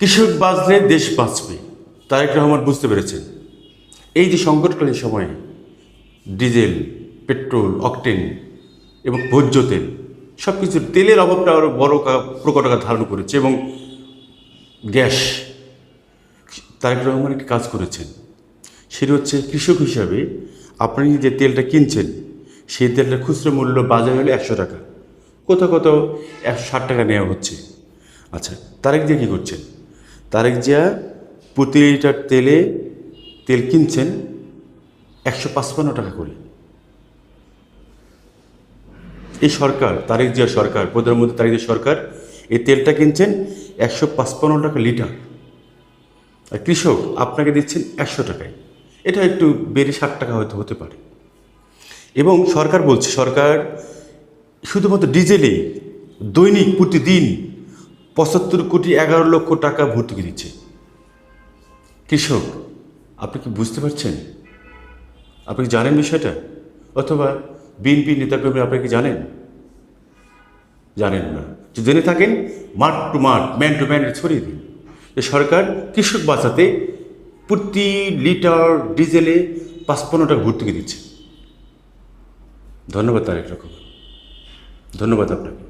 কৃষক বাঁচলে দেশ বাঁচবে, তারেক রহমান বুঝতে পেরেছেন। এই যে সংকটকালীন সময়ে ডিজেল, পেট্রোল, অকটেন এবং ভোজ্য তেল সব কিছুর তেলের অভাবটা আরও বড় প্রকট আকার ধারণ করেছে এবং গ্যাস। তারেক রহমান একটি কাজ করেছেন, সেটা হচ্ছে কৃষক হিসাবে আপনি যে তেলটা কিনছেন সেই তেলটার খুচরো মূল্য বাজারে হলে 100 টাকা, কোথাও কোথাও 160 টাকা নেওয়া হচ্ছে। আচ্ছা, তারেক জিয়া কী করছেন? তারেক জিয়া প্রতি লিটার তেল কিনছেন 155 টাকা করে। এই সরকার, তারেক জিয়া সরকার, প্রধানমন্ত্রী তারেক জিয়া সরকার এই তেলটা কিনছেন 155 টাকা লিটার, আর কৃষক আপনাকে দিচ্ছেন 100 টাকায়। এটা একটু বেড়ে 60 টাকা হয়তো হতে পারে। এবং সরকার বলছে, সরকার শুধুমাত্র ডিজেলে দৈনিক প্রতিদিন 75 কোটি 11 লক্ষ টাকা ভর্তুকি দিচ্ছে। কৃষক, আপনি কি বুঝতে পারছেন? আপনি কি জানেন বিষয়টা? অথবা বিএনপি নেতাকর্মী আপনি কি জানেন? জানেন না। যদি জেনে থাকেন, মাঠ টু মাঠ, ম্যান টু ম্যান ছড়িয়ে দিন যে সরকার কৃষক বাঁচাতে প্রতি লিটার ডিজেলে 55 টাকা ভর্তুকি দিচ্ছে। ধন্যবাদ তারেক রহমান, ধন্যবাদ আপনাকে।